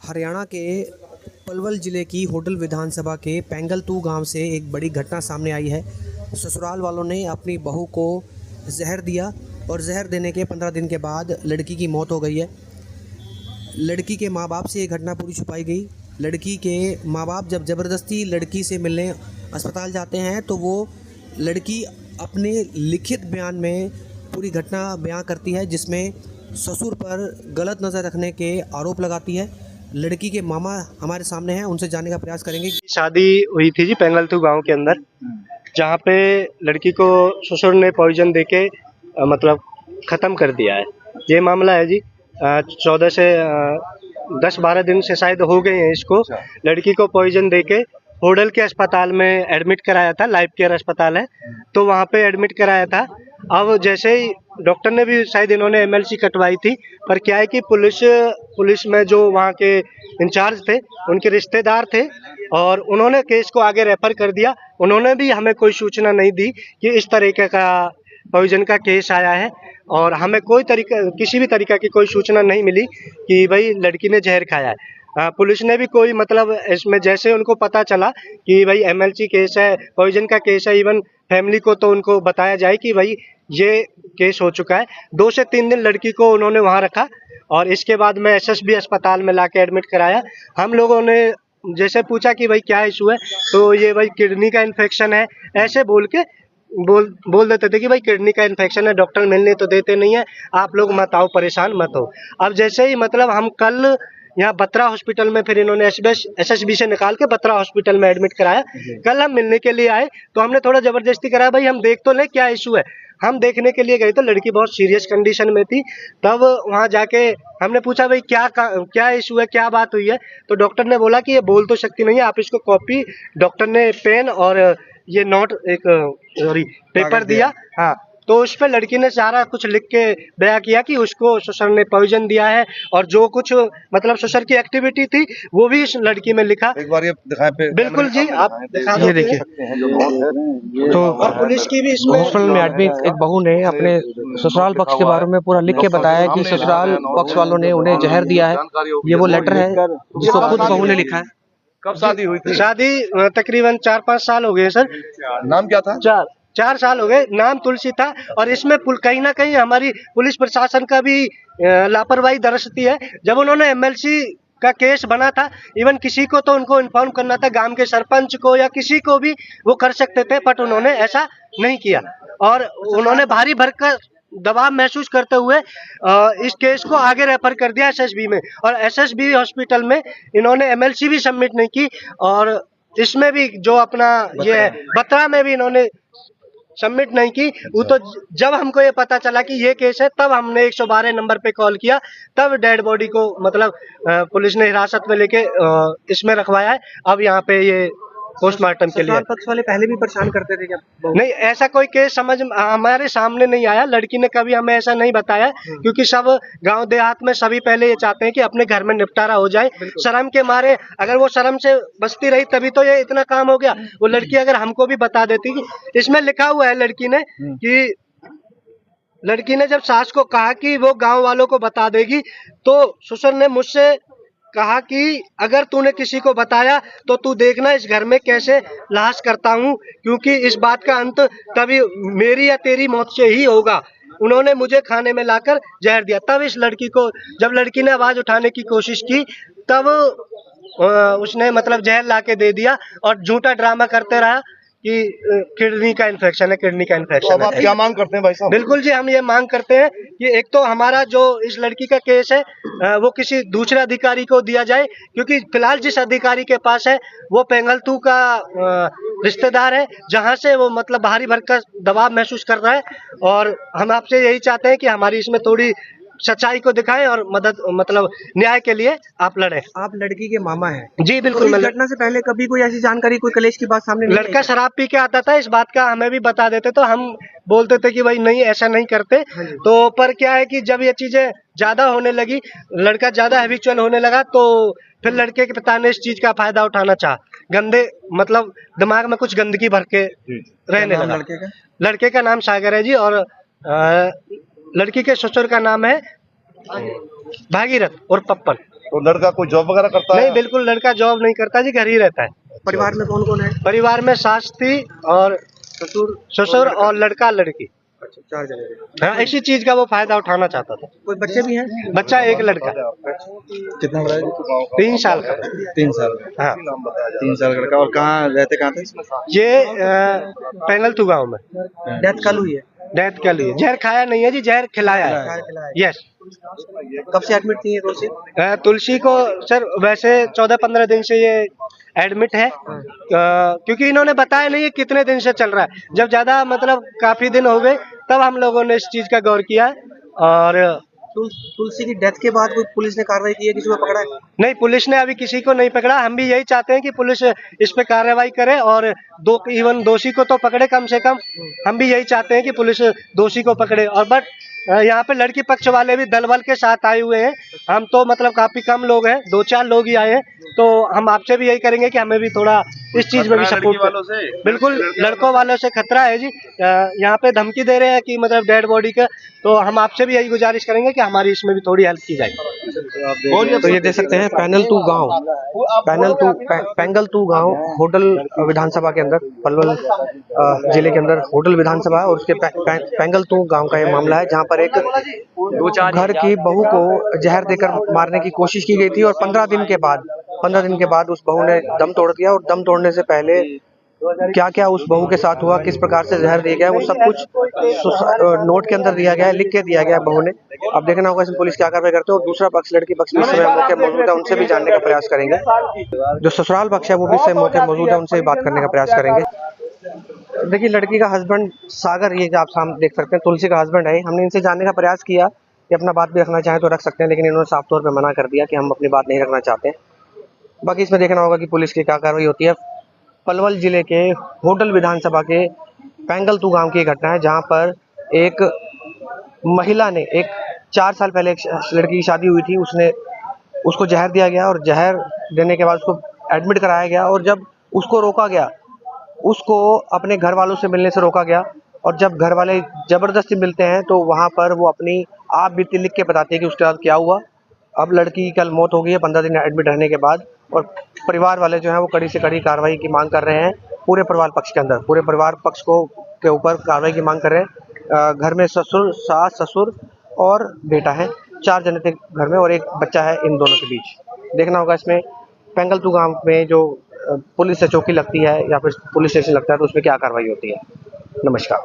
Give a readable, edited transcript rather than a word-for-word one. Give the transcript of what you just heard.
हरियाणा के पलवल ज़िले की होडल विधानसभा के पेंगलतू गांव से एक बड़ी घटना सामने आई है। ससुराल वालों ने अपनी बहू को जहर दिया और जहर देने के 15 दिन के बाद लड़की की मौत हो गई है। लड़की के माँ बाप से ये घटना पूरी छुपाई गई। लड़की के माँ बाप जब ज़बरदस्ती लड़की से मिलने अस्पताल जाते हैं तो वो लड़की अपने लिखित बयान में पूरी घटना बयां करती है, जिसमें ससुर पर गलत नज़र रखने के आरोप लगाती है। लड़की के मामा हमारे सामने हैं, उनसे जानने का प्रयास करेंगे। शादी हुई थी जी पेंगलतू गांव के अंदर, जहाँ पे लड़की को ससुर ने पॉइजन देके मतलब ख़त्म कर दिया है। ये मामला है जी। 14 से 10-12 दिन से शायद हो गए हैं इसको। लड़की को पॉइजन देके होडल के अस्पताल में एडमिट कराया था। लाइफ केयर अस्पताल है, तो वहाँ पे एडमिट कराया था। अब जैसे ही डॉक्टर ने भी शायद इन्होंने एमएलसी कटवाई थी, पर क्या है कि पुलिस में जो वहाँ के इंचार्ज थे उनके रिश्तेदार थे और उन्होंने केस को आगे रेफर कर दिया। उन्होंने भी हमें कोई सूचना नहीं दी कि इस तरीके का पॉइजन का केस आया है, और हमें किसी भी तरीके की कोई सूचना नहीं मिली कि भाई लड़की ने जहर खाया है। पुलिस ने भी कोई मतलब इसमें जैसे उनको पता चला कि भाई एमएलसी केस है, पॉइजन का केस है, इवन फैमिली को तो उनको बताया जाए कि भाई ये केस हो चुका है। 2 से 3 दिन लड़की को उन्होंने वहाँ रखा और इसके बाद में एसएसबी अस्पताल में लाके एडमिट कराया। हम लोगों ने जैसे पूछा कि भाई क्या इशू है, तो ये भाई किडनी का इन्फेक्शन है, ऐसे बोल देते थे कि भाई किडनी का इन्फेक्शन है, डॉक्टर मिलने तो देते नहीं है, आप लोग मत आओ, परेशान मत हो। अब जैसे ही मतलब हम कल यहाँ बत्रा हॉस्पिटल में, फिर इन्होंने एसएसबी से निकाल के बत्रा हॉस्पिटल में एडमिट कराया। कल हम मिलने के लिए आए तो हमने थोड़ा जबरदस्ती कराया, भाई हम देख तो ले क्या इशू है। हम देखने के लिए गए तो लड़की बहुत सीरियस कंडीशन में थी। तब वहाँ जाके हमने पूछा भाई क्या इशू है, क्या बात हुई है, तो डॉक्टर ने बोला कि ये बोल तो सकती नहीं है, आप इसको कॉपी, डॉक्टर ने पेन और ये नोट पेपर दिया। हाँ, तो उस पर लड़की ने सारा कुछ लिख के बयां किया कि उसको ससुर ने पॉइजन दिया है, और जो कुछ मतलब ससुर की एक्टिविटी थी वो भी इस लड़की में लिखा। एक बार ये दिखाएं पे। बिल्कुल जी, आप दिखा ये देखिए, तो और पुलिस की भी इसमें हॉस्पिटल में एडमिट एक बहू ने अपने ससुराल पक्ष के बारे में पूरा लिख के बताया कि ससुराल पक्ष वालों ने उन्हें जहर दिया है। ये वो लेटर है जिसको खुद बहू ने लिखा है। कब शादी हुई थी? शादी तकरीबन 4-5 साल हो गए सर। नाम क्या था? 4 साल हो गए। नाम तुलसी था, और इसमें कहीं ना कहीं हमारी पुलिस प्रशासन का भी लापरवाही दर्शाती है। जब उन्होंने एमएलसी का केस बना था, इवन किसी को तो उनको इन्फॉर्म करना था, गांव के सरपंच को या किसी को भी वो कर सकते थे, बट उन्होंने ऐसा नहीं किया। और उन्होंने भारी भरकम दबाव महसूस करते हुए इस केस को आगे रेफर कर दिया एसएसबी में, और एसएसबी हॉस्पिटल में इन्होंने एमएलसी भी सबमिट नहीं की, और इसमें भी जो अपना ये बत्रा में भी इन्होंने सबमिट नहीं की। वो तो जब हमको ये पता चला कि ये केस है, तब हमने 112 नंबर पे कॉल किया, तब डेड बॉडी को मतलब पुलिस ने हिरासत में लेके इसमें रखवाया है। अब यहाँ पे ये पोस्टमार्टम के लिए। पक्ष वाले पहले भी परेशान करते थे क्या? नहीं, ऐसा कोई केस हमारे सामने नहीं आया। लड़की ने कभी हमें ऐसा नहीं बताया, क्योंकि सब गांव देहात में सभी पहले ये चाहते हैं कि अपने घर में निपटारा हो जाए। शर्म के मारे, अगर वो शर्म से बचती रही तभी तो ये इतना काम हो गया। वो लड़की अगर हमको भी बता देती कि इसमें लिखा हुआ है लड़की ने जब सास को कहा कि वो गांव वालों को बता देगी, तो ससुर ने मुझसे कहा कि अगर तूने किसी को बताया तो तू देखना इस घर में कैसे लाश करता हूँ, क्योंकि इस बात का अंत तभी मेरी या तेरी मौत से ही होगा। उन्होंने मुझे खाने में लाकर जहर दिया। तब इस लड़की को, जब लड़की ने आवाज उठाने की कोशिश की, तब उसने मतलब जहर लाके दे दिया और झूठा ड्रामा करते रहा कि किडनी का इन्फेक्शन है, किडनी का इन्फेक्शन अब है। आप क्या मांग करते हैं भाई साहब? बिल्कुल जी, हम ये मांग करते हैं कि एक तो हमारा जो इस लड़की का केस है वो किसी दूसरे अधिकारी को दिया जाए, क्योंकि फिलहाल जिस अधिकारी के पास है वो पेंगलतू का रिश्तेदार है, जहां से वो मतलब भारी भरकम दबाव महसूस कर रहा है। और हम आपसे यही चाहते हैं कि हमारी इसमें थोड़ी सच्चाई को दिखाएं और मदद मतलब न्याय के लिए आप लड़े। आप लड़की के मामा हैं? जी बिल्कुल। तो इस घटना से पहले कभी कोई ऐसी जानकारी, कोई कलेश की बात सामने नहीं आई? लड़का शराब पी के आता था, इस बात का हमें भी बता देते, तो हम बोलते थे कि भाई नहीं, ऐसा नहीं करते। तो पर क्या है कि जब ये चीजें ज्यादा होने लगी, लड़का ज्यादा हैबिचुअल होने लगा, तो फिर लड़के के पिता ने इस चीज का फायदा उठाना चाहा। गंदे मतलब दिमाग में कुछ गंदगी भर के रहने लगा। लड़के का नाम सागर है जी, और लड़की के ससुर का नाम है भागीरथ और पप्पन। तो लड़का कोई जॉब वगैरह करता नहीं, है? बिल्कुल लड़का जॉब नहीं करता जी, घर ही रहता है। परिवार में कौन कौन है? परिवार में सास थी और ससुर और लड़का लड़की। अच्छा, 4 जने थे। हाँ, इसी चीज का वो फायदा उठाना चाहता था। कोई बच्चे भी हैं? बच्चा एक लड़का, कितना बड़ा है? 3 साल का। 3 साल का। हाँ, 3 साल का लड़का। और कहाँ रहते, कहाँ थे? ये पेंगलतू गांव में डेथ कल हुई है? डेथ के लिए जहर खाया नहीं है जी, जहर खिलाया है। यस। कब से एडमिट थी ये तुलसी? तुलसी को सर वैसे 14-15 दिन से ये एडमिट है, क्योंकि इन्होंने बताया नहीं है कितने दिन से चल रहा है। जब ज्यादा मतलब काफी दिन हो गए तब हम लोगों ने इस चीज का गौर किया। और तुलसी की डेथ के बाद कोई पुलिस ने कार्रवाई की है, किसी को पकड़ा है? नहीं, पुलिस ने अभी किसी को नहीं पकड़ा। हम भी यही चाहते हैं कि पुलिस इस पे कार्रवाई करे और इवन दोषी को तो पकड़े कम से कम। हम भी यही चाहते हैं कि पुलिस दोषी को पकड़े। और बट यहाँ पे लड़की पक्ष वाले भी दल बल के साथ आए हुए हैं। हम तो मतलब काफी कम लोग हैं, 2-4 लोग ही आए हैं। तो हम आपसे भी यही करेंगे कि हमें भी थोड़ा इस चीज में भी सपोर्ट करें। बिल्कुल लड़कों वालों से खतरा है जी। यहाँ पे धमकी दे रहे हैं कि मतलब डेड बॉडी का। तो हम आपसे भी यही गुजारिश करेंगे कि हमारी इसमें भी थोड़ी हेल्प की जाए। तो ये देख सकते हैं पेंगलतू गांव होटल विधानसभा के अंदर, पलवल जिले के अंदर होटल विधानसभा है और उसके पेंगलतू गांव का ये मामला है, जहां पर एक घर की बहू को जहर देकर मारने की कोशिश की गई थी और 15 दिन के बाद उस बहू ने दम तोड़ दिया। और दम तोड़ने से पहले क्या क्या उस बहू के साथ हुआ, किस प्रकार से जहर दिया गया, वो सब कुछ नोट के अंदर दिया गया है, लिख के दिया गया है बहू ने। अब देखना होगा इसमें पुलिस क्या कार्रवाई करते हैं। और दूसरा पक्ष, लड़की पक्ष भी इस समय मौके मौजूद है, उनसे भी जानने का प्रयास करेंगे। जो ससुराल पक्ष है वो भी इस समय मौके मौजूद है, उनसे भी बात करने का प्रयास करेंगे। देखिए, लड़की का हस्बैंड सागर, ये जो आप सामने देख सकते हैं तुलसी का हस्बैंड है। हमने इनसे जानने का प्रयास किया कि अपना बात भी रखना चाहें तो रख सकते हैं, लेकिन इन्होंने साफ तौर पर मना कर दिया कि हम अपनी बात नहीं रखना चाहते। बाकी इसमें देखना होगा कि पुलिस की क्या कार्रवाई होती है। पलवल जिले के होटल विधानसभा के पेंगलतू गांव की घटना है, जहां पर एक महिला ने 4 साल पहले एक लड़की की शादी हुई थी, उसको जहर दिया गया और जहर देने के बाद उसको एडमिट कराया गया। और जब उसको रोका गया, उसको अपने घर वालों से मिलने से रोका गया। और जब घर वाले जबरदस्ती मिलते हैं तो वहां पर वो अपनी आप बीती लिख के बताते हैं कि उसके साथ क्या हुआ। अब लड़की की कल मौत हो गई है 15 दिन एडमिट रहने के बाद। और परिवार वाले जो हैं वो कड़ी से कड़ी कार्रवाई की मांग कर रहे हैं। पूरे परिवार पक्ष के अंदर, पूरे परिवार पक्ष के ऊपर कार्रवाई की मांग कर रहे हैं। घर में सास ससुर और बेटा है, 4 जने थे घर में और एक बच्चा है इन दोनों के बीच। देखना होगा इसमें पेंगलतू गांव में जो पुलिस से चौकी लगती है या फिर पुलिस स्टेशन लगता है तो उसमें क्या कार्रवाई होती है। नमस्कार।